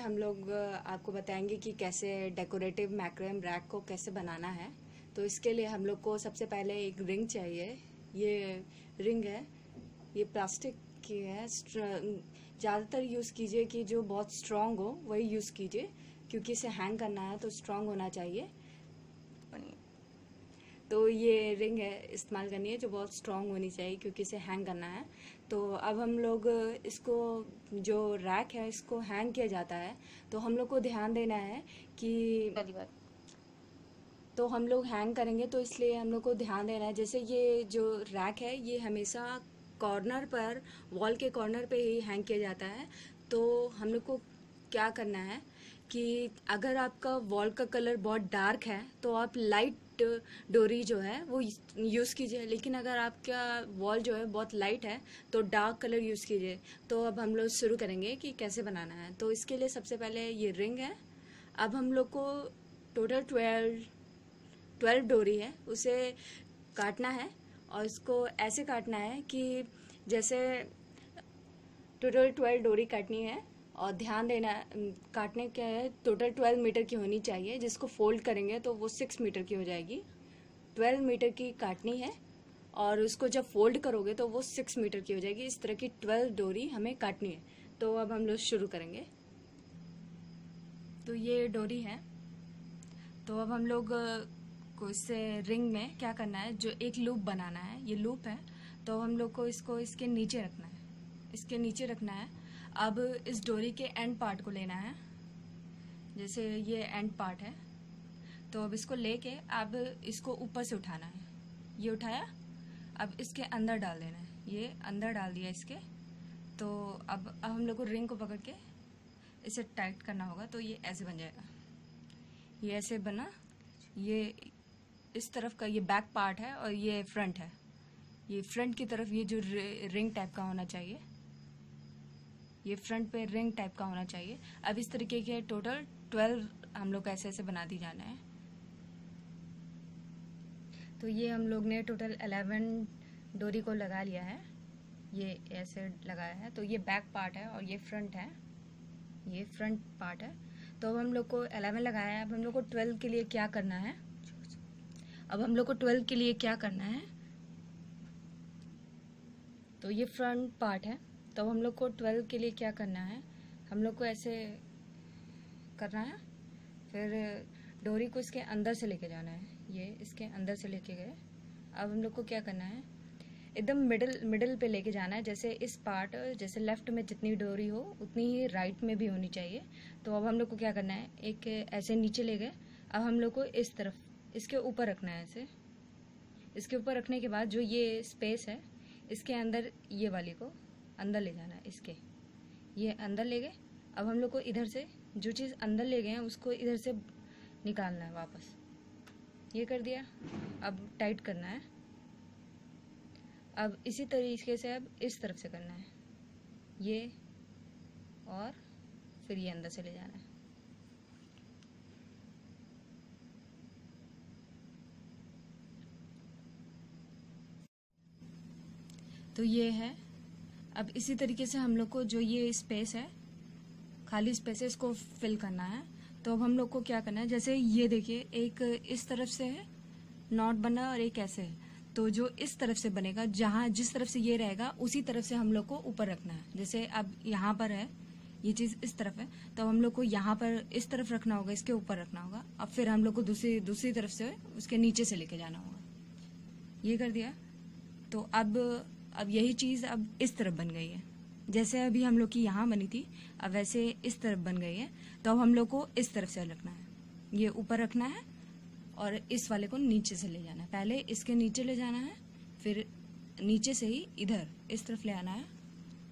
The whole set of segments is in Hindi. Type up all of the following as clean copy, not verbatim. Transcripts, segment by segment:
हम लोग आपको बताएंगे कि कैसे डेकोरेटिव मैक्रेम रैक को कैसे बनाना है। तो इसके लिए हम लोग को सबसे पहले एक रिंग चाहिए। ये रिंग है, ये प्लास्टिक की है। ज़्यादातर यूज़ कीजिए कि जो बहुत स्ट्रॉन्ग हो वही यूज़ कीजिए, क्योंकि इसे हैंग करना है तो स्ट्रॉन्ग होना चाहिए। तो ये रिंग है इस्तेमाल करनी है जो बहुत स्ट्रॉन्ग होनी चाहिए, क्योंकि इसे हैंग करना है। तो अब हम लोग इसको, जो रैक है इसको हैंग किया जाता है, तो हम लोग को ध्यान देना है कि पहली बार तो हम लोग हैंग करेंगे तो इसलिए हम लोग को ध्यान देना है। जैसे ये जो रैक है ये हमेशा कॉर्नर पर, वॉल के कॉर्नर पे ही हैंग किया जाता है। तो हम लोग को क्या करना है कि अगर आपका वॉल का कलर बहुत डार्क है तो आप लाइट डोरी जो है वो यूज़ कीजिए, लेकिन अगर आपका वॉल जो है बहुत लाइट है तो डार्क कलर यूज़ कीजिए। तो अब हम लोग शुरू करेंगे कि कैसे बनाना है। तो इसके लिए सबसे पहले ये रिंग है। अब हम लोग को टोटल 12 डोरी है, उसे काटना है। और इसको ऐसे काटना है कि जैसे टोटल 12 डोरी काटनी है। और ध्यान देना, काटने क्या है, टोटल 12 मीटर की होनी चाहिए। जिसको फोल्ड करेंगे तो वो 6 मीटर की हो जाएगी। 12 मीटर की काटनी है और उसको जब फोल्ड करोगे तो वो 6 मीटर की हो जाएगी। इस तरह की 12 डोरी हमें काटनी है। तो अब हम लोग शुरू करेंगे। तो ये डोरी है। तो अब हम लोग को इससे रिंग में क्या करना है, जो एक लूप बनाना है, ये लूप है। तो हम लोग को इसको इसके नीचे रखना है, इसके नीचे रखना है। अब इस डोरी के एंड पार्ट को लेना है, जैसे ये एंड पार्ट है। तो अब इसको लेके अब इसको ऊपर से उठाना है। ये उठाया, अब इसके अंदर डाल देना है। ये अंदर डाल दिया इसके। तो अब हम लोग को रिंग को पकड़ के इसे टाइट करना होगा। तो ये ऐसे बन जाएगा, ये ऐसे बना। ये इस तरफ का ये बैक पार्ट है और ये फ्रंट है। ये फ्रंट की तरफ ये जो रिंग टाइप का होना चाहिए, ये फ्रंट पे रिंग टाइप का होना चाहिए। अब इस तरीके के टोटल 12 हम लोग ऐसे ऐसे बना दी जाना है। तो ये हम लोग ने टोटल 11 डोरी को लगा लिया है, ये ऐसे लगाया है। तो ये बैक पार्ट है और ये फ्रंट है, ये फ्रंट पार्ट है। तो अब हम लोग को 11 लगाया है। अब हम लोग को 12 के लिए क्या करना है, अब हम लोग को 12 के लिए क्या करना है, तो ये फ्रंट पार्ट है। तो हम लोग को 12 के लिए क्या करना है, हम लोग को ऐसे करना है। फिर डोरी को इसके अंदर से लेके जाना है, ये इसके अंदर से लेके गए। अब हम लोग को क्या करना है, एकदम मिडिल मिडिल पे लेके जाना है। जैसे इस पार्ट, जैसे लेफ्ट में जितनी डोरी हो उतनी ही राइट में भी होनी चाहिए। तो अब हम लोग को क्या करना है, एक ऐसे नीचे ले गए। अब हम लोग को इस तरफ इसके ऊपर रखना है ऐसे। इसके ऊपर रखने के बाद जो ये स्पेस है इसके अंदर, ये वाली को अंदर ले जाना है, इसके ये अंदर ले गए। अब हम लोग को इधर से जो चीज़ अंदर ले गए हैं उसको इधर से निकालना है वापस। ये कर दिया। अब टाइट करना है। अब इसी तरीके से अब इस तरफ से करना है, ये, और फिर ये अंदर से ले जाना है। तो ये है। अब इसी तरीके से हम लोग को जो ये स्पेस है, खाली स्पेस है, इसको फिल करना है। तो अब हम लोग को क्या करना है, जैसे ये देखिए एक इस तरफ से है नॉट बना और एक ऐसे है। तो जो इस तरफ से बनेगा, जहां जिस तरफ से ये रहेगा उसी तरफ से हम लोग को ऊपर रखना है। जैसे अब यहाँ पर है, ये चीज इस तरफ है, तो हम लोग को यहाँ पर इस तरफ रखना होगा, इसके ऊपर रखना होगा। अब फिर हम लोग को दूसरी दूसरी तरफ से उसके नीचे से लेके जाना होगा। ये कर दिया। तो अब यही चीज अब इस तरफ बन गई है। जैसे अभी हम लोग की यहाँ बनी थी, अब वैसे इस तरफ बन गई है। तो अब हम लोग को इस तरफ से रखना है, ये ऊपर रखना है और इस वाले को नीचे से ले जाना है। पहले इसके नीचे ले जाना है, फिर नीचे से ही इधर इस तरफ ले आना है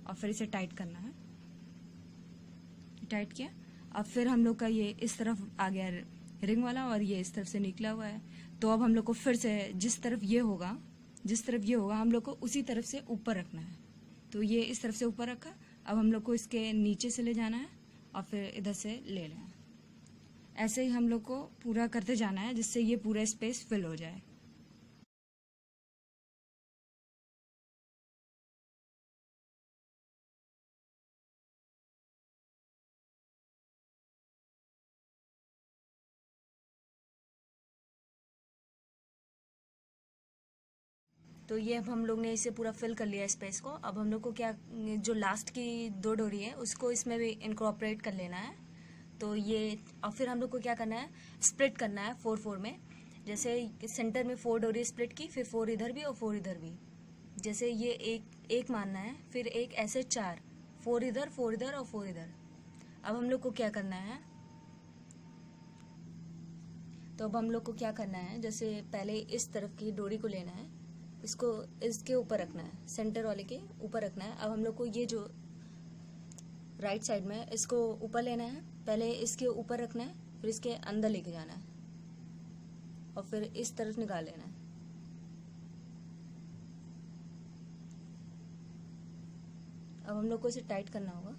और फिर इसे टाइट करना है। टाइट किया। अब फिर हम लोग का ये इस तरफ आ गया रिंग वाला और ये इस तरफ से निकला हुआ है। तो अब हम लोग को फिर से जिस तरफ ये होगा, जिस तरफ ये होगा हम लोग को उसी तरफ से ऊपर रखना है। तो ये इस तरफ से ऊपर रखा। अब हम लोग को इसके नीचे से ले जाना है और फिर इधर से ले लेना। ऐसे ही हम लोग को पूरा करते जाना है जिससे ये पूरा स्पेस फिल हो जाए। तो ये अब हम लोग ने इसे पूरा फिल कर लिया स्पेस को। अब हम लोग को क्या, जो लास्ट की 2 डोरी है उसको इसमें भी इनकॉर्पोरेट कर लेना है। तो ये और फिर हम लोग को क्या करना है, स्प्लिट करना है 4-4 में। जैसे सेंटर में 4 डोरी स्प्लिट की, फिर 4 इधर भी और 4 इधर भी। जैसे ये एक मानना है, फिर एक ऐसे 4, 4 इधर, 4 इधर और 4 इधर। अब हम लोग को क्या करना है, तो अब हम लोग को क्या करना है, जैसे पहले इस तरफ की डोरी को लेना है, इसको इसके ऊपर रखना है, सेंटर वाले के ऊपर रखना है। अब हम लोग को ये जो राइट साइड में इसको ऊपर लेना है, पहले इसके ऊपर रखना है, फिर इसके अंदर लेके जाना है और फिर इस तरफ निकाल लेना है। अब हम लोग को इसे टाइट करना होगा।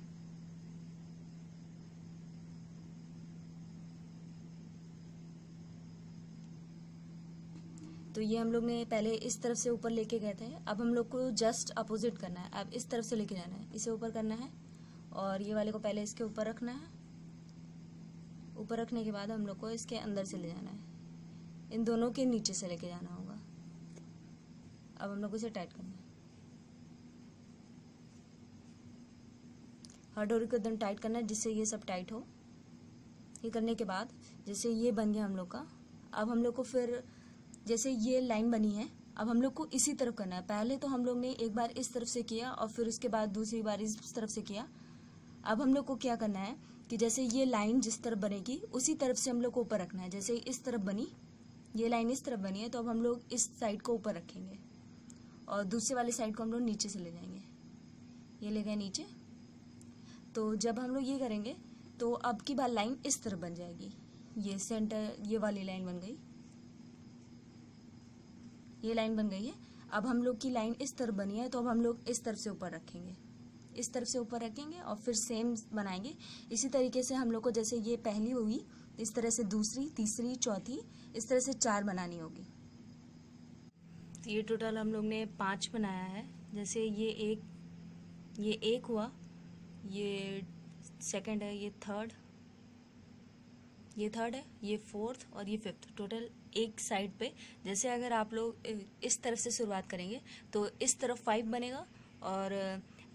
तो ये हम लोग ने पहले इस तरफ से ऊपर लेके गए थे, अब हम लोग को जस्ट अपोजिट करना है। अब इस तरफ से लेके जाना है, इसे ऊपर करना है और ये वाले को पहले इसके ऊपर रखना है। ऊपर रखने के बाद हम लोग को इसके अंदर से ले जाना है, इन दोनों के नीचे से लेके जाना होगा। अब हम लोग को इसे टाइट करना है, हर डोरी को एकदम टाइट करना है जिससे ये सब टाइट हो। ये करने के बाद जैसे ये बन गया हम लोग का, अब हम लोग को फिर जैसे ये लाइन बनी है, अब हम लोग को इसी तरफ करना है। पहले तो हम लोग ने एक बार इस तरफ से किया और फिर उसके बाद दूसरी बार इस तरफ से किया। अब हम लोग को क्या करना है कि जैसे ये लाइन जिस तरफ बनेगी उसी तरफ से हम लोग को ऊपर रखना है। जैसे इस तरफ बनी, ये लाइन इस तरफ बनी है, तो अब हम लोग इस साइड को ऊपर रखेंगे और दूसरे वाले साइड को हम लोग नीचे से ले जाएंगे। ये ले गए नीचे। तो जब हम लोग ये करेंगे तो अब की बार लाइन इस तरफ बन जाएगी, ये सेंटर, ये वाली लाइन बन गई, ये लाइन बन गई है। अब हम लोग की लाइन इस तरफ बनी है, तो अब हम लोग इस तरफ से ऊपर रखेंगे, इस तरफ से ऊपर रखेंगे और फिर सेम बनाएंगे। इसी तरीके से हम लोग को जैसे ये पहली हुई, इस तरह से दूसरी, तीसरी, चौथी, इस तरह से 4 बनानी होगी। तो ये टोटल हम लोग ने 5 बनाया है। जैसे ये एक हुआ, ये सेकंड है, ये थर्ड है, ये फोर्थ और ये फिफ्थ। टोटल एक साइड पे, जैसे अगर आप लोग इस तरफ से शुरुआत करेंगे तो इस तरफ 5 बनेगा और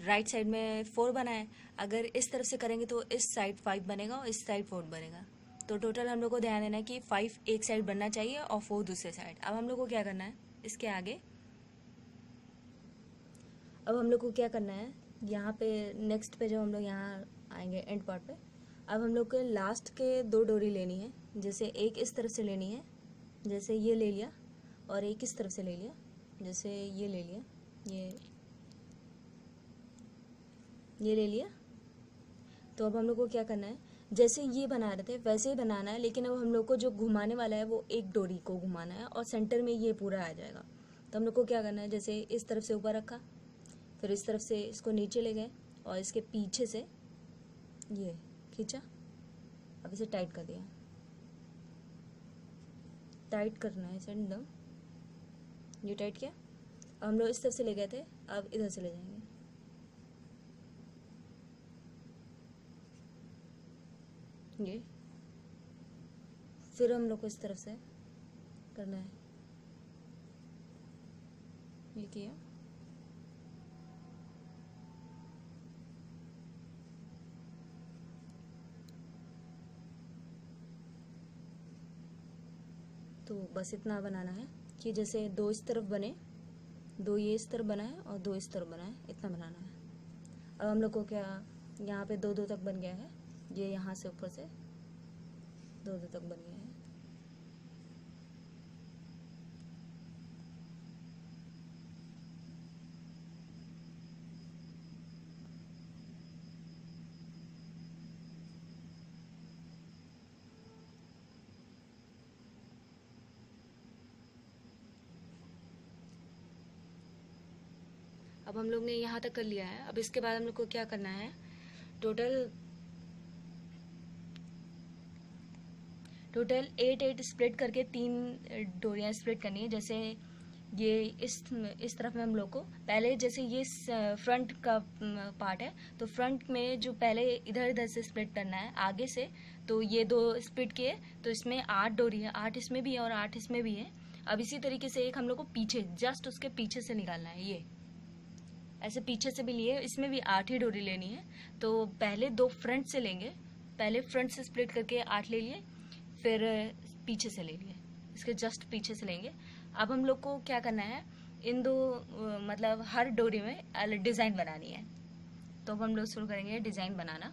राइट साइड में 4 बना है। अगर इस तरफ से करेंगे तो इस साइड 5 बनेगा और इस साइड 4 बनेगा। तो टोटल हम लोग को ध्यान देना है कि 5 एक साइड बनना चाहिए और 4 दूसरे साइड। अब हम लोग को क्या करना है, इसके आगे अब हम लोग को क्या करना है, यहाँ पे नेक्स्ट पे जब हम लोग यहाँ आएंगे एंड पार्ट पे, अब हम लोग को लास्ट के 2 डोरी लेनी है। जैसे एक इस तरफ से लेनी है, जैसे ये ले लिया, और एक इस तरफ से ले लिया, जैसे ये ले लिया, ये ले लिया। तो अब हम लोग को क्या करना है, जैसे ये बना रहे थे वैसे ही बनाना है, लेकिन अब हम लोग को जो घुमाने वाला है वो एक डोरी को घुमाना है और सेंटर में ये पूरा आ जाएगा। तो हम लोग को क्या करना है, जैसे इस तरफ से ऊपर रखा, फिर इस तरफ से इसको नीचे ले गए और इसके पीछे से ये खींचा। अब इसे टाइट कर दिया, टाइट करना है इसे एकदम, ये टाइट किया। अब हम लोग इस तरफ से ले गए थे, अब इधर से ले जाएंगे, ये फिर हम लोग को इस तरफ से करना है, ये किया। तो बस इतना बनाना है कि जैसे 2 इस तरफ बने, 2 ये इस तरफ बना है और 2 इस तरफ बना है, इतना बनाना है। अब हम लोग को क्या, यहाँ पे 2-2 तक बन गया है, ये यहाँ से ऊपर से 2-2 तक बन गया है। अब हम लोग ने यहाँ तक कर लिया है। अब इसके बाद हम लोग को क्या करना है, टोटल 8 स्प्लिट करके 3 डोरियाँ स्प्लिट करनी है। जैसे ये इस तरफ में हम लोग को पहले, जैसे ये फ्रंट का पार्ट है, तो फ्रंट में जो पहले इधर से स्प्लिट करना है आगे से, तो ये 2 स्प्लिट किए, तो इसमें 8 डोरी है, 8 इसमें भी है और 8 इसमें भी है। अब इसी तरीके से एक हम लोग को पीछे, जस्ट उसके पीछे से निकालना है। ये ऐसे पीछे से भी लिए, इसमें भी 8 ही डोरी लेनी है। तो पहले 2 फ्रंट से लेंगे, पहले फ्रंट से स्प्लिट करके 8 ले लिए, फिर पीछे से ले लिए, इसके जस्ट पीछे से लेंगे। अब हम लोग को क्या करना है, इन दो मतलब हर डोरी में डिज़ाइन बनानी है। तो अब हम लोग शुरू करेंगे डिज़ाइन बनाना।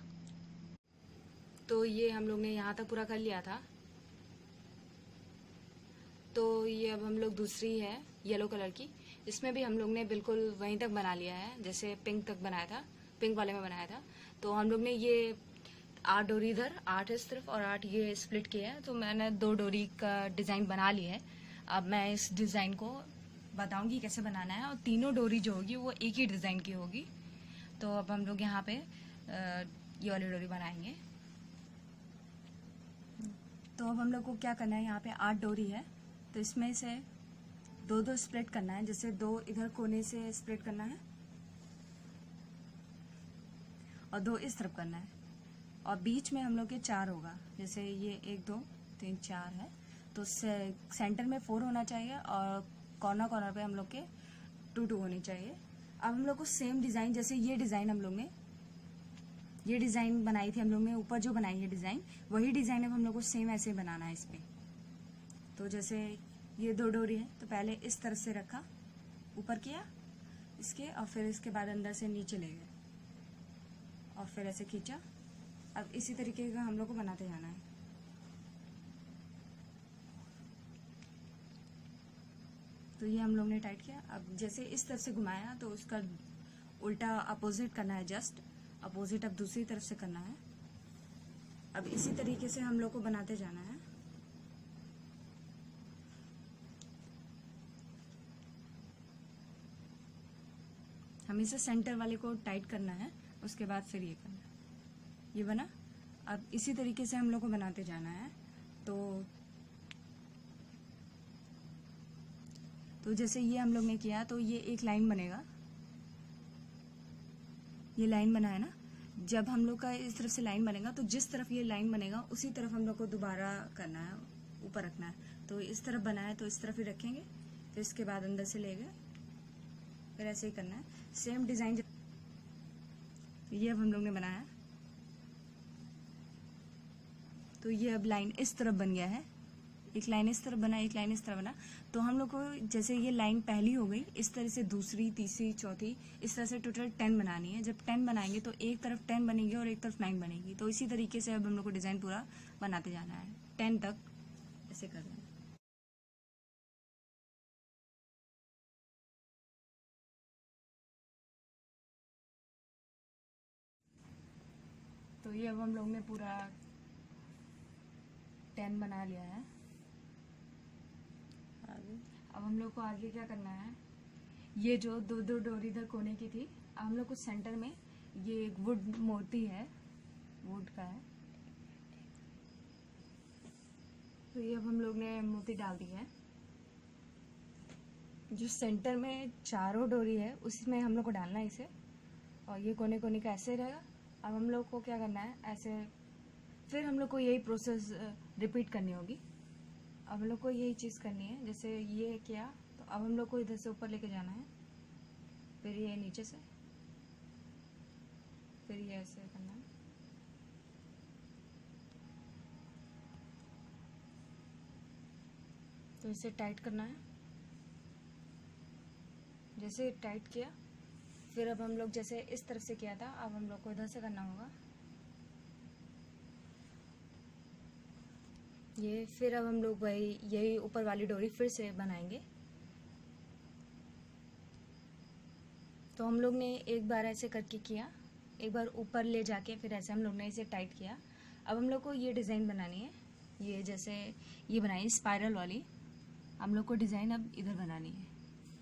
तो ये हम लोग ने यहाँ तक पूरा कर लिया था। तो ये अब हम लोग दूसरी है येलो कलर की, इसमें भी हम लोग ने बिल्कुल वहीं तक बना लिया है जैसे पिंक तक बनाया था, पिंक वाले में बनाया था। तो हम लोग ने ये 8 डोरी इधर, 8 इस तरफ और 8 ये स्प्लिट किया है। तो मैंने 2 डोरी का डिज़ाइन बना लिया है। अब मैं इस डिज़ाइन को बताऊंगी कैसे बनाना है, और तीनों डोरी जो होगी वो एक ही डिज़ाइन की होगी। तो अब हम लोग यहाँ पे ये वाली डोरी बनाएंगे। तो अब हम लोग को क्या करना है, यहाँ पे 8 डोरी है, तो इसमें से 2-2 स्प्लिट करना है। जैसे 2 इधर कोने से स्प्लिट करना है और 2 इस तरफ करना है, और बीच में हम लोग के 4 होगा। जैसे ये 1 2 3 4 है, तो सेंटर में 4 होना चाहिए और कॉर्नर कॉर्नर पे हम लोग के 2-2 होनी चाहिए। अब हम लोग को सेम डिज़ाइन, जैसे ये डिज़ाइन हम लोग ने ये डिज़ाइन बनाई थी हम लोग ने, ऊपर जो बनाई है डिज़ाइन, वही डिज़ाइन अब हम लोग को सेम ऐसे बनाना है इस पे। तो जैसे ये 2 डोरी है, तो पहले इस तरफ से रखा, ऊपर किया इसके, और फिर इसके बाद अंदर से नीचे ले गए और फिर ऐसे खींचा। अब इसी तरीके का हम लोग को बनाते जाना है। तो ये हम लोग ने टाइट किया। अब जैसे इस तरफ से घुमाया तो उसका उल्टा अपोजिट करना है, जस्ट अपोजिट अब दूसरी तरफ से करना है। अब इसी तरीके से हम लोग को बनाते जाना है। हमेशा सेंटर वाले को टाइट करना है, उसके बाद फिर ये करना है। ये बना। अब इसी तरीके से हम लोग को बनाते जाना है। तो जैसे ये हम लोग ने किया, तो ये एक लाइन बनेगा, ये लाइन बना है ना। जब हम लोग का इस तरफ से लाइन बनेगा, तो जिस तरफ ये लाइन बनेगा उसी तरफ हम लोग को दोबारा करना है, ऊपर रखना है। तो इस तरफ बना है तो इस तरफ ही रखेंगे, फिर इसके बाद अंदर से ले गए, फिर ऐसे ही करना है सेम डिजाइन। ये अब हम लोग ने बनाया, तो ये अब लाइन इस तरफ बन गया है। एक लाइन इस तरफ बना, एक लाइन इस तरफ बना। तो हम लोग को जैसे ये लाइन पहली हो गई, इस तरह से दूसरी, तीसरी, चौथी, इस तरह से टोटल 10 बनानी है। जब 10 बनाएंगे तो एक तरफ 10 बनेगी और एक तरफ 9 बनेगी। तो इसी तरीके से अब हम लोग को डिजाइन पूरा बनाते जाना है, 10 तक ऐसे करना है। तो ये अब हम लोग ने पूरा 10 बना लिया है। अब हम लोग को आगे क्या करना है, ये जो 2-2 डोरी इधर कोने की थी, अब हम लोग को सेंटर में ये एक वुड मोती है, वुड का है। तो ये अब हम लोग ने मोती डाल दी है। जो सेंटर में चारों डोरी है उसमें हम लोग को डालना है इसे, और ये कोने कोने का ऐसे रहेगा। अब हम लोग को क्या करना है, ऐसे फिर हम लोग को यही प्रोसेस रिपीट करनी होगी। अब हम लोग को यही चीज़ करनी है। जैसे ये किया, तो अब हम लोग को इधर से ऊपर लेके जाना है, फिर ये नीचे से, फिर ये ऐसे करना है। तो इसे टाइट करना है। जैसे टाइट किया, फिर अब हम लोग जैसे इस तरफ से किया था, अब हम लोग को इधर से करना होगा ये। फिर अब हम लोग वही यही ऊपर वाली डोरी फिर से बनाएंगे। तो हम लोग ने एक बार ऐसे करके किया, एक बार ऊपर ले जाके फिर ऐसे हम लोग ने इसे टाइट किया। अब हम लोग को ये डिज़ाइन बनानी है, ये जैसे ये बनाई स्पाइरल वाली। हम लोग को डिज़ाइन अब इधर बनानी है,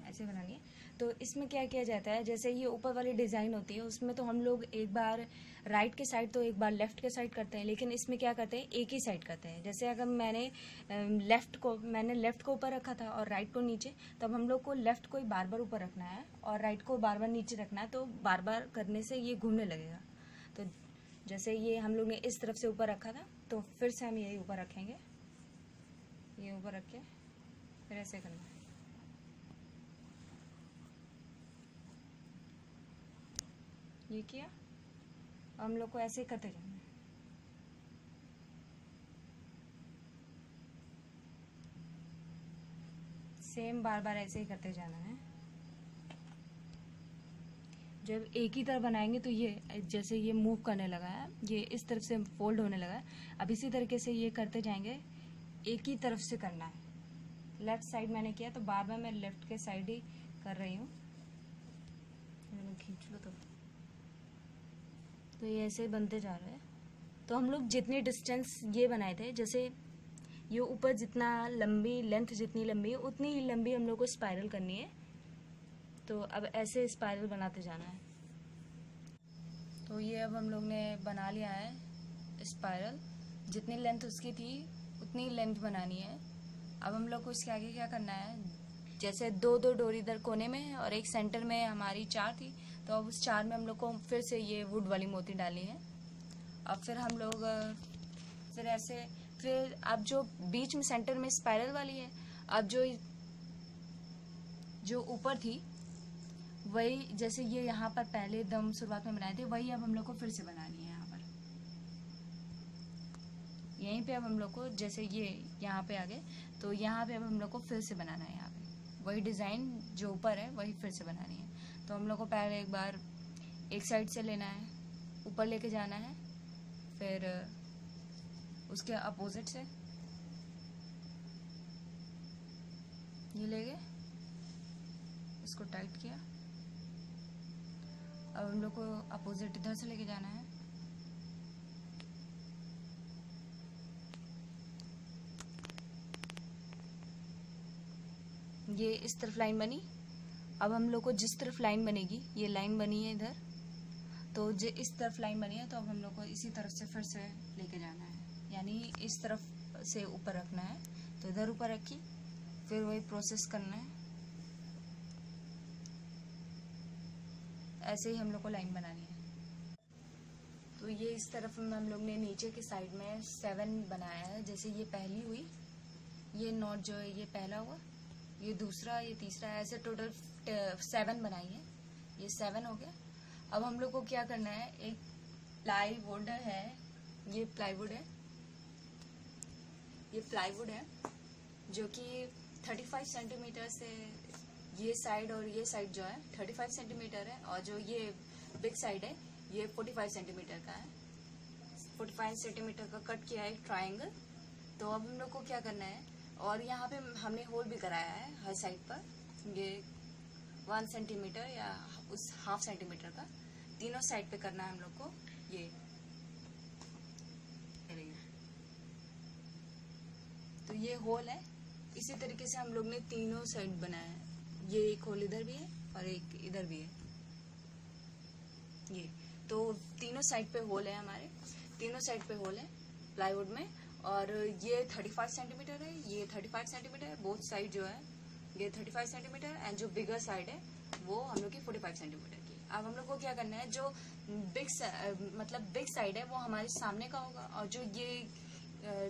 ऐसे बनानी है। तो इसमें क्या किया जाता है, जैसे ये ऊपर वाली डिज़ाइन होती है उसमें तो हम लोग एक बार राइट के साइड तो एक बार लेफ़्ट के साइड करते हैं, लेकिन इसमें क्या करते हैं, एक ही साइड करते हैं। जैसे अगर मैंने लेफ़्ट को ऊपर रखा था और राइट को नीचे, तब हम लोग को लेफ़्ट को ही बार बार ऊपर रखना है और राइट को बार बार नीचे रखना है। तो बार बार करने से ये घूमने लगेगा। तो जैसे ये हम लोग ने इस तरफ से ऊपर रखा था, तो फिर से हम यही ऊपर रखेंगे, ये ऊपर रख के फिर ऐसे करना है, ये किया। हम लोग को ऐसे करते जाना है। सेम बार बार ऐसे ही करते जाना है। जब एक ही तरफ बनाएंगे तो ये जैसे ये मूव करने लगा है, ये इस तरफ से फोल्ड होने लगा है। अब इसी तरीके से ये करते जाएंगे, एक ही तरफ से करना है। लेफ्ट साइड मैंने किया तो बार बार मैं लेफ्ट के साइड ही कर रही हूँ। खींच लो तो ये ऐसे बनते जा रहे हैं। तो हम लोग जितनी डिस्टेंस ये बनाए थे, जैसे ये ऊपर जितना लंबी लेंथ जितनी लंबी है उतनी ही लंबी हम लोग को स्पाइरल करनी है। तो अब ऐसे स्पाइरल बनाते जाना है। तो ये अब हम लोग ने बना लिया है स्पाइरल। जितनी लेंथ उसकी थी उतनी लेंथ बनानी है। अब हम लोग को इसके आगे क्या करना है, जैसे दो दो डोरी इधर कोने में है और एक सेंटर में हमारी 4 थी, तो अब उस 4 में हम लोग को फिर से ये वुड वाली मोती डालनी है। अब फिर हम लोग फिर ऐसे, फिर अब जो बीच में सेंटर में स्पाइरल वाली है, अब जो ऊपर थी वही, जैसे ये यहाँ पर पहले दम शुरुआत में बनाए थे वही अब हम लोग को फिर से बनानी है। यहाँ पर यहीं पे अब हम लोग को, जैसे ये यहाँ पे आ गए तो यहाँ पे अब हम लोग को फिर से बनाना है। यहाँ पे वही डिज़ाइन जो ऊपर है वही फिर से बनानी है। तो हम लोग को पहले एक बार एक साइड से लेना है, ऊपर लेके जाना है, फिर उसके अपोजिट से ये ले गए, इसको टाइट किया। अब हम लोग को अपोजिट इधर से लेके जाना है। ये इस तरफ लाइन बनी। अब हम लोग को जिस तरफ लाइन बनेगी, ये लाइन बनी है इधर, तो जो इस तरफ लाइन बनी है तो अब हम लोग को इसी तरफ से फिर से लेके जाना है, यानी इस तरफ से ऊपर रखना है। तो इधर ऊपर रखी, फिर वही प्रोसेस करना है। ऐसे ही हम लोग को लाइन बनानी है। तो ये इस तरफ में हम लोग ने नीचे के साइड में 7 बनाया है। जैसे ये पहली हुई, ये नॉट जो है ये पहला हुआ, ये दूसरा, ये तीसरा, ऐसे टोटल 7 बनाई है। ये 7 हो गया। अब हम लोग को क्या करना है, एक प्लाईवुड है, ये प्लाईवुड है, ये प्लाईवुड है जो कि 35 सेंटीमीटर से ये साइड और ये साइड जो है 35 सेंटीमीटर है, और जो ये बिग साइड है ये 45 सेंटीमीटर का है। 45 सेंटीमीटर का कट किया है एक ट्राइंगल। तो अब हम लोग को क्या करना है, और यहाँ पे हमने होल भी कराया है हर साइड पर, ये 1 सेंटीमीटर या उस हाफ सेंटीमीटर का, तीनों साइड पे करना है हम लोग को। ये तो ये होल है। इसी तरीके से हम लोग ने तीनों साइड बनाया है। ये एक होल इधर भी है और एक इधर भी है। ये तो तीनों साइड पे होल है, हमारे तीनों साइड पे होल है प्लाईवुड में। और ये 35 सेंटीमीटर है, ये 35 सेंटीमीटर है, बोथ साइड जो है ये 35 सेंटीमीटर, एंड जो बिगर साइड है वो हम लोग की 45 सेंटीमीटर की। अब हम लोग को क्या करना है, जो बिग साइड है वो हमारे सामने का होगा, और जो ये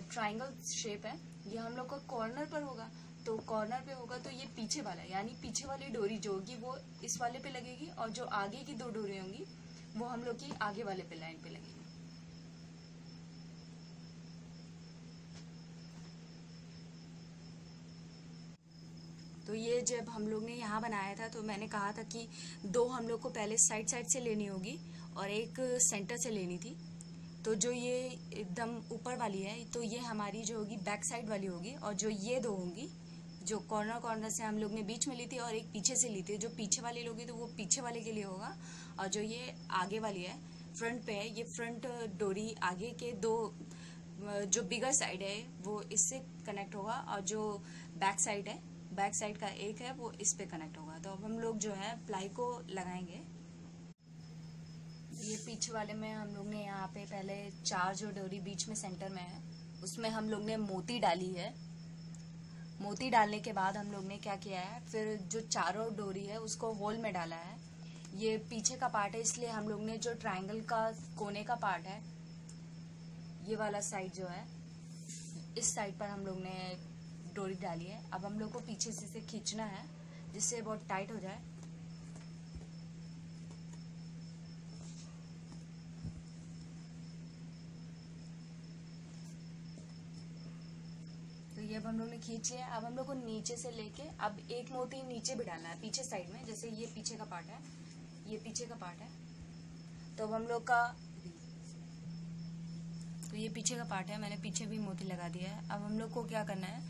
ट्राइंगल शेप है ये हम लोग का कॉर्नर पर होगा। तो कॉर्नर पे होगा तो ये पीछे वाला, यानी पीछे वाली डोरी जो होगी वो इस वाले पे लगेगी, और जो आगे की 2 डोरी होंगी वो हम लोग की आगे वाले पे लाइन पे लगेगी। तो ये जब हम लोग ने यहाँ बनाया था तो मैंने कहा था कि 2 हम लोग को पहले साइड साइड से लेनी होगी और एक सेंटर से लेनी थी। तो जो ये एकदम ऊपर वाली है तो ये हमारी जो होगी बैक साइड वाली होगी, और जो ये 2 होंगी जो कॉर्नर से हम लोग ने बीच में ली थी और एक पीछे से ली थी, जो पीछे वाली लोगी तो वो पीछे वाले के लिए होगा, और जो ये आगे वाली है फ्रंट पे है, ये फ्रंट डोरी आगे के 2 जो बिगर साइड है वो इससे कनेक्ट होगा, और जो बैक साइड का एक है वो इस पे कनेक्ट होगा। तो अब हम लोग जो है प्लाई को लगाएंगे। ये पीछे वाले में हम लोग ने यहाँ पे पहले 4 जो डोरी बीच में सेंटर में है उसमें हम लोग ने मोती डाली है। मोती डालने के बाद हम लोग ने क्या किया है, फिर जो चारों डोरी है उसको होल में डाला है। ये पीछे का पार्ट है, इसलिए हम लोग ने जो ट्रायंगल का कोने का पार्ट है ये वाला साइड जो है, इस साइड पर हम लोग ने डोरी डाली है। अब हम लोग को पीछे से इसे खींचना है जिससे बहुत टाइट हो जाए। तो ये अब हम लोग ने खींच लिया। अब हम लोग को नीचे से लेके अब एक मोती नीचे भी डालना है पीछे साइड में, जैसे ये पीछे का पार्ट है, ये पीछे का पार्ट है। तो अब हम लोग का तो ये पीछे का पार्ट है, मैंने पीछे भी मोती लगा दिया है। अब हम लोग को क्या करना है,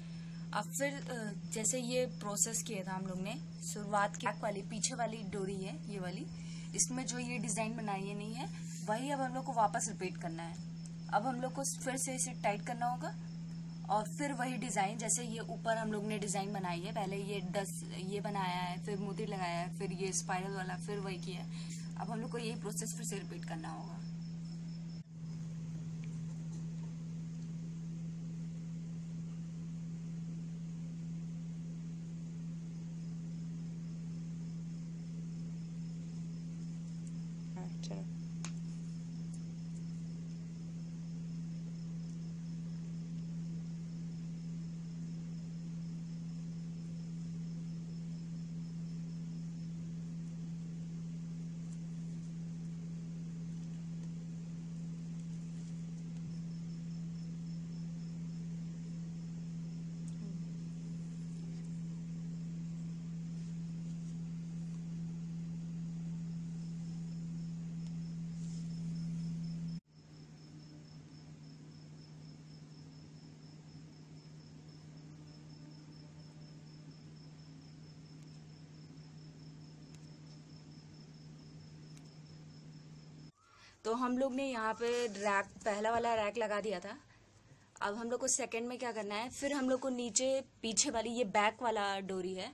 अब फिर जैसे ये प्रोसेस किया था हम लोग ने शुरुआत की, बैक वाली पीछे वाली डोरी है ये वाली, इसमें जो ये डिजाइन बनाई है नहीं है, वही अब हम लोग को वापस रिपीट करना है। अब हम लोग को फिर से इसे टाइट करना होगा और फिर वही डिजाइन, जैसे ये ऊपर हम लोग ने डिजाइन बनाई है, पहले ये 10 ये बनाया है, फिर मोती लगाया है, फिर ये स्पाइरल वाला, फिर वही किया है। अब हम लोग को यही प्रोसेस फिर से रिपीट करना होगा। चलो। तो हम लोग ने यहाँ पे रैक, पहला वाला रैक लगा दिया था। अब हम लोग को सेकंड में क्या करना है, फिर हम लोग को नीचे पीछे वाली ये बैक वाला डोरी है,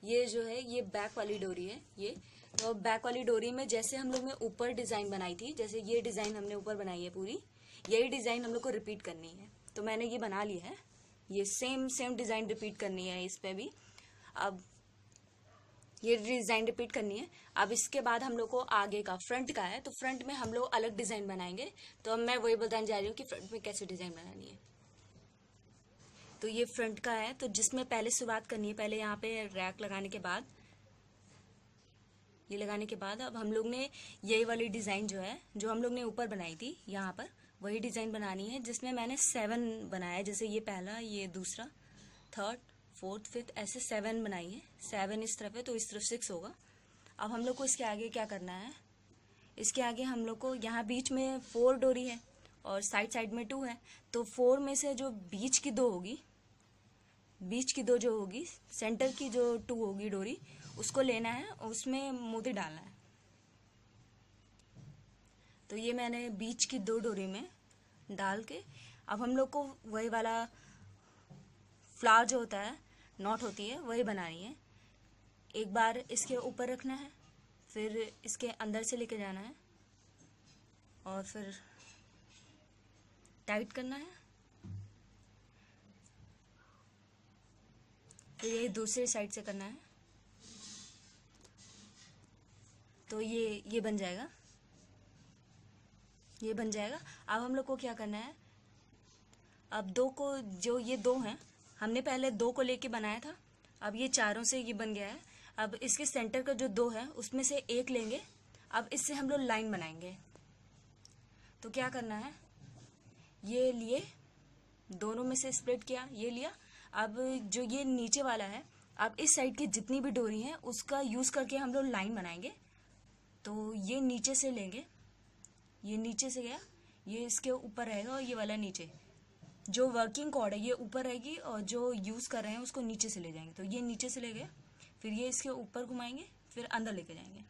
ये जो है ये बैक वाली डोरी है ये। तो बैक वाली डोरी में जैसे हम लोग ने ऊपर डिजाइन बनाई थी, जैसे ये डिजाइन हमने ऊपर बनाई है पूरी, यही डिजाइन हम लोग को रिपीट करनी है। तो मैंने ये बना लिया है, ये सेम डिजाइन रिपीट करनी है इस पे भी। अब ये डिजाइन रिपीट करनी है। अब इसके बाद हम लोग को आगे का फ्रंट का है, तो फ्रंट में हम लोग अलग डिजाइन बनाएंगे। तो अब मैं वही बताने जा रही हूँ कि फ्रंट में कैसे डिजाइन बनानी है। तो ये फ्रंट का है, तो जिसमें पहले शुरुआत करनी है, पहले यहाँ पे रैक लगाने के बाद, ये लगाने के बाद अब हम लोग ने यही वाली डिजाइन जो है, जो हम लोग ने ऊपर बनाई थी यहाँ पर, वही डिजाइन बनानी है, जिसमें मैंने 7 बनाया। जैसे ये पहला, ये दूसरा, थर्ड, फोर्थ, फिफ्थ, ऐसे 7 बनाई है। 7 इस तरफ है तो इस तरफ 6 होगा। अब हम लोग को इसके आगे क्या करना है, इसके आगे हम लोग को यहाँ बीच में 4 डोरी है और साइड साइड में 2 है। तो 4 में से जो बीच की 2 होगी, बीच की 2 जो होगी, सेंटर की जो 2 होगी डोरी, उसको लेना है और उसमें मोती डालना है। तो ये मैंने बीच की 2 डोरी में डाल के, अब हम लोग को वही वाला फ्लावर जो होता है, नॉट होती है, वही बनानी है। एक बार इसके ऊपर रखना है, फिर इसके अंदर से लेके जाना है और फिर टाइट करना है। फिर ये दूसरे साइड से करना है, तो ये बन जाएगा, ये बन जाएगा। अब हम लोग को क्या करना है, अब 2 को, जो ये 2 हैं, हमने पहले 2 को लेके बनाया था, अब ये चारों से ये बन गया है। अब इसके सेंटर का जो 2 है उसमें से एक लेंगे, अब इससे हम लोग लाइन बनाएंगे। तो क्या करना है, ये लिए, दोनों में से स्प्लिट किया, ये लिया। अब जो ये नीचे वाला है, अब इस साइड की जितनी भी डोरी है उसका यूज करके हम लोग लाइन बनाएंगे। तो ये नीचे से लेंगे, ये नीचे से गया, ये इसके ऊपर रहेगा और ये वाला नीचे, जो वर्किंग कॉर्ड है ये ऊपर रहेगी और जो यूज कर रहे हैं उसको नीचे से ले जाएंगे। तो ये नीचे से ले गए, फिर ये इसके ऊपर घुमाएंगे, फिर अंदर लेके जाएंगे।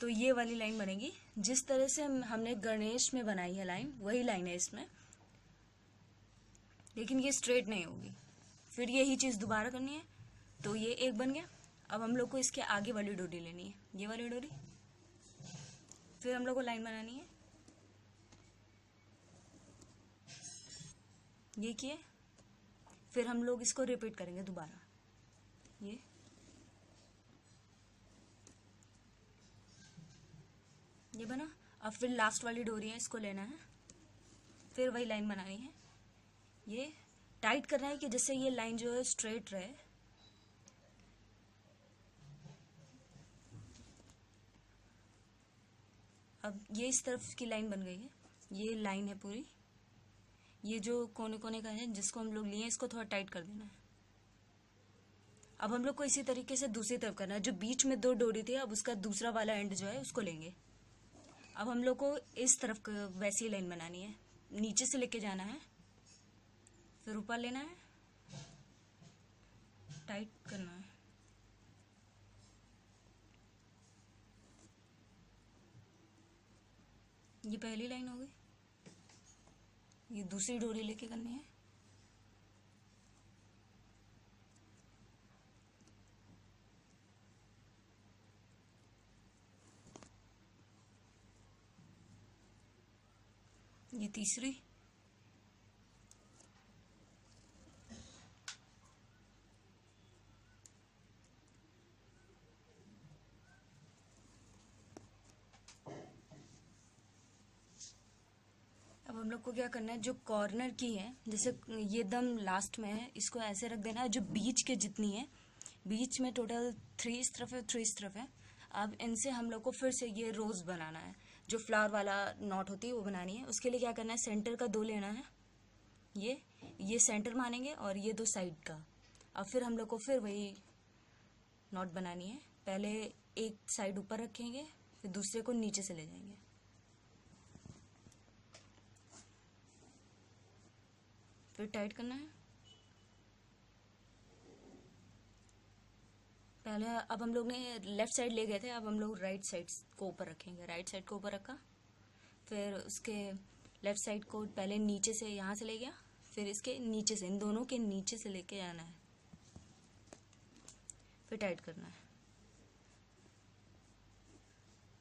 तो ये वाली लाइन बनेगी। जिस तरह से हमने गणेश में बनाई है लाइन, वही लाइन है इसमें, लेकिन ये स्ट्रेट नहीं होगी। फिर यही चीज दोबारा करनी है। तो ये एक बन गया। अब हम लोग को इसके आगे वाली डोरी लेनी है, ये वाली डोरी, फिर हम लोग को लाइन बनानी है, ये किए, फिर हम लोग इसको रिपीट करेंगे दोबारा। ये बना। अब फिर लास्ट वाली डोरी है, इसको लेना है, फिर वही लाइन बनानी है, ये टाइट करना है कि जिससे ये लाइन जो है स्ट्रेट रहे। अब ये इस तरफ की लाइन बन गई है, ये लाइन है पूरी। ये जो कोने कोने का है जिसको हम लोग लिए हैं, इसको थोड़ा टाइट कर देना है। अब हम लोग को इसी तरीके से दूसरी तरफ करना है। जो बीच में 2 डोरी थी, अब उसका दूसरा वाला एंड जो है उसको लेंगे। अब हम लोग को इस तरफ वैसी लाइन बनानी है, नीचे से लेके जाना है, फिर ऊपर लेना है, टाइट करना है। ये पहली लाइन हो गई, ये दूसरी डोरी लेके करनी है। ये तीसरी, अब हम लोग को क्या करना है, जो कॉर्नर की है, जैसे ये दम लास्ट में है, इसको ऐसे रख देना है। जो बीच के जितनी है, बीच में टोटल 3 इस तरफ है, 3 इस तरफ है। अब इनसे हम लोग को फिर से ये रोज बनाना है, जो फ्लावर वाला नॉट होती है वो बनानी है। उसके लिए क्या करना है, सेंटर का 2 लेना है, ये सेंटर मानेंगे और ये 2 साइड का। अब फिर हम लोग को फिर वही नॉट बनानी है। पहले एक साइड ऊपर रखेंगे, फिर दूसरे को नीचे से ले जाएंगे। फिर टाइट करना है। पहले अब हम लोग ने लेफ्ट साइड ले गए थे, अब हम लोग राइट साइड को ऊपर रखेंगे। राइट साइड को ऊपर रखा, फिर उसके लेफ्ट साइड को पहले नीचे से यहाँ से ले गया, फिर इसके नीचे से, इन दोनों के नीचे से लेके आना है, फिर टाइट करना है।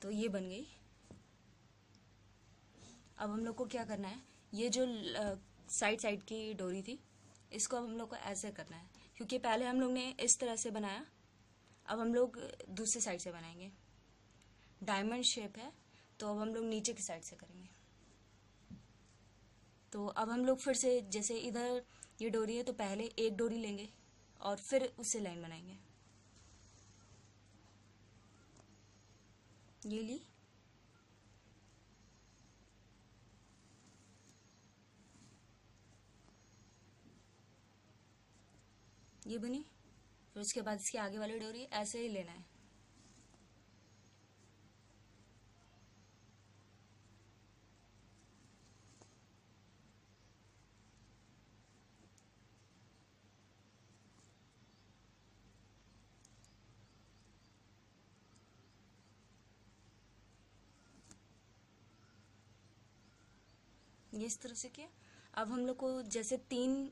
तो ये बन गई। अब हम लोग को क्या करना है, ये जो साइड साइड की डोरी थी, इसको अब हम लोग को ऐसे करना है, क्योंकि पहले हम लोग ने इस तरह से बनाया। अब हम लोग दूसरे साइड से बनाएंगे। डायमंड शेप है, तो अब हम लोग नीचे की साइड से करेंगे। तो अब हम लोग फिर से, जैसे इधर ये डोरी है, तो पहले एक डोरी लेंगे और फिर उससे लाइन बनाएंगे। ये ली, ये बनी। फिर उसके बाद इसके आगे वाली डोरी ऐसे ही लेना है। ये इस तरह से किया। अब हम लोग को जैसे 3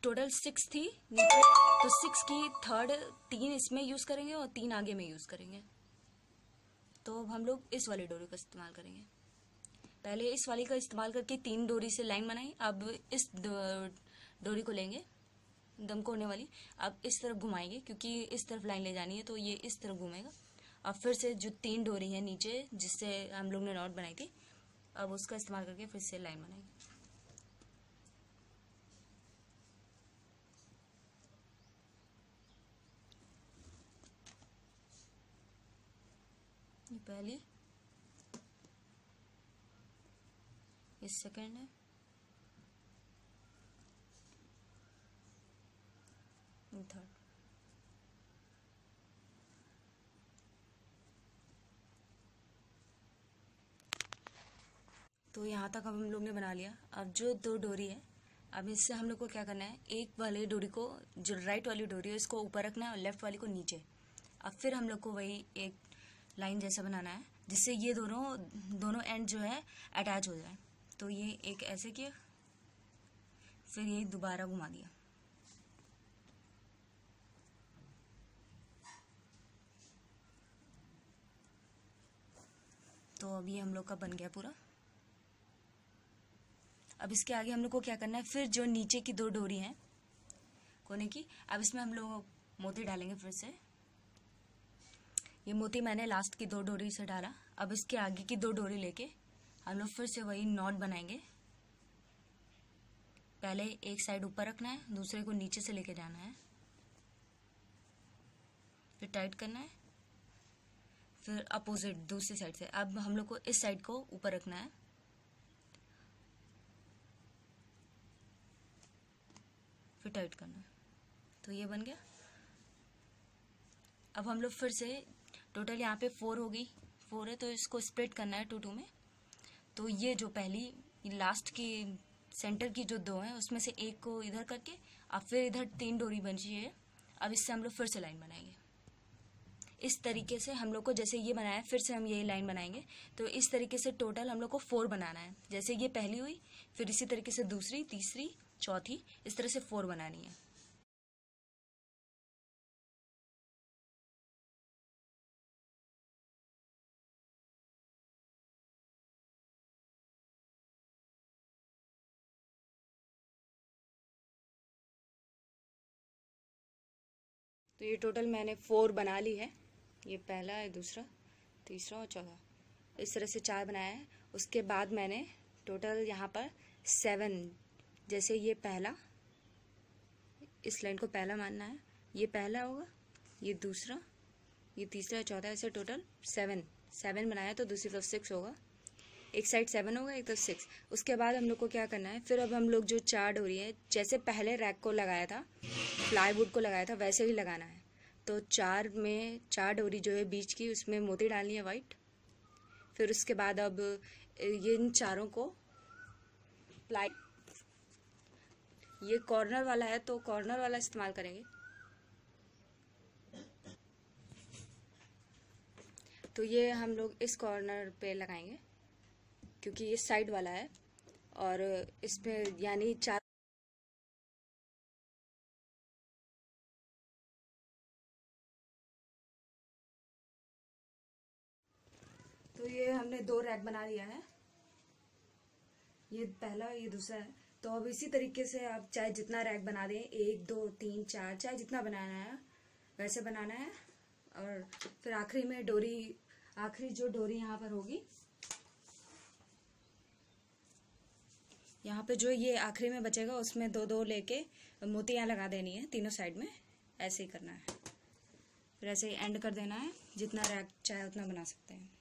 टोटल 6 थी नीचे, तो 6 की थर्ड 3 इसमें यूज करेंगे और 3 आगे में यूज करेंगे। तो अब हम लोग इस वाली डोरी का इस्तेमाल करेंगे। पहले इस वाली का इस्तेमाल करके 3 डोरी से लाइन बनाई। अब इस डोरी को लेंगे, दम को होने वाली। अब इस तरफ घुमाएंगे, क्योंकि इस तरफ लाइन ले जानी है, तो ये इस तरफ घूमेगा। अब फिर से जो 3 डोरी है नीचे, जिससे हम लोग ने नॉट बनाई थी, अब उसका इस्तेमाल करके फिर से लाइन बनाएंगे। ये पहली, ये सेकंड है, ये थर्ड। तो यहाँ तक अब हम लोग ने बना लिया। अब जो 2 डोरी है, अब इससे हम लोग को क्या करना है, एक वाली डोरी को, जो राइट वाली डोरी है, इसको ऊपर रखना है और लेफ्ट वाली को नीचे। अब फिर हम लोग को वही एक लाइन जैसा बनाना है, जिससे ये दोनों एंड जो है अटैच हो जाए। तो ये एक ऐसे किया, फिर ये दोबारा घुमा दिया। तो अब ये हम लोग का बन गया पूरा। अब इसके आगे हम लोग को क्या करना है, फिर जो नीचे की 2 डोरी हैं कोने की, अब इसमें हम लोग मोती डालेंगे। फिर से ये मोती मैंने लास्ट की 2 डोरी से डाला। अब इसके आगे की 2 डोरी लेके हम लोग फिर से वही नॉट बनाएंगे। पहले एक साइड ऊपर रखना है, दूसरे को नीचे से लेके जाना है, फिर टाइट करना है, फिर अपोजिट दूसरी साइड से। अब हम लोग को इस साइड को ऊपर रखना है, फिर टाइट करना है। तो ये बन गया। अब हम लोग फिर से टोटल यहाँ पे 4 होगी, 4 है तो इसको स्प्लिट करना है 2 में। तो ये जो पहली लास्ट की सेंटर की जो 2 हैं उसमें से एक को इधर करके अब फिर इधर 3 डोरी बची है। अब इससे हम लोग फिर से लाइन बनाएंगे। इस तरीके से हम लोग को, जैसे ये बनाया फिर से हम यही लाइन बनाएंगे। तो इस तरीके से टोटल हम लोग को 4 बनाना है। जैसे ये पहली हुई, फिर इसी तरीके से दूसरी, तीसरी, चौथी, इस तरह से 4 बनानी है। तो ये टोटल मैंने 4 बना ली है। ये पहला है, दूसरा, तीसरा और चौथा, इस तरह से 4 बनाया है। उसके बाद मैंने टोटल यहाँ पर 7, जैसे ये पहला, इस लाइन को पहला मानना है, ये पहला होगा, ये दूसरा, ये तीसरा, चौथा, ऐसे टोटल 7 बनाया। तो दूसरी तरफ 6 होगा, एक साइड 7 होगा, एक तरफ 6। उसके बाद हम लोग को क्या करना है, फिर अब हम लोग जो 4 डोरी है, जैसे पहले रैक को लगाया था, प्लाईवुड को लगाया था, वैसे ही लगाना है। तो 4 में 4 डोरी जो है बीच की, उसमें मोती डालनी है वाइट। फिर उसके बाद अब ये इन चारों को प्लाई, ये कॉर्नर वाला है तो कॉर्नर वाला इस्तेमाल करेंगे। तो ये हम लोग इस कॉर्नर पे लगाएंगे क्योंकि ये साइड वाला है और इस पे यानी 4। तो ये हमने 2 रैक बना लिया है, ये पहला, ये दूसरा है। तो अब इसी तरीके से आप चाहे जितना रैक बना दें, 1 2 3 4, चाहे जितना बनाना है वैसे बनाना है। और फिर आखिरी में डोरी, आखिरी जो डोरी यहाँ पर होगी, यहाँ पे जो ये आखिरी में बचेगा उसमें 2 लेके मोतियाँ लगा देनी है तीनों साइड में। ऐसे ही करना है, फिर ऐसे ही एंड कर देना है। जितना रैक चाहे उतना बना सकते हैं।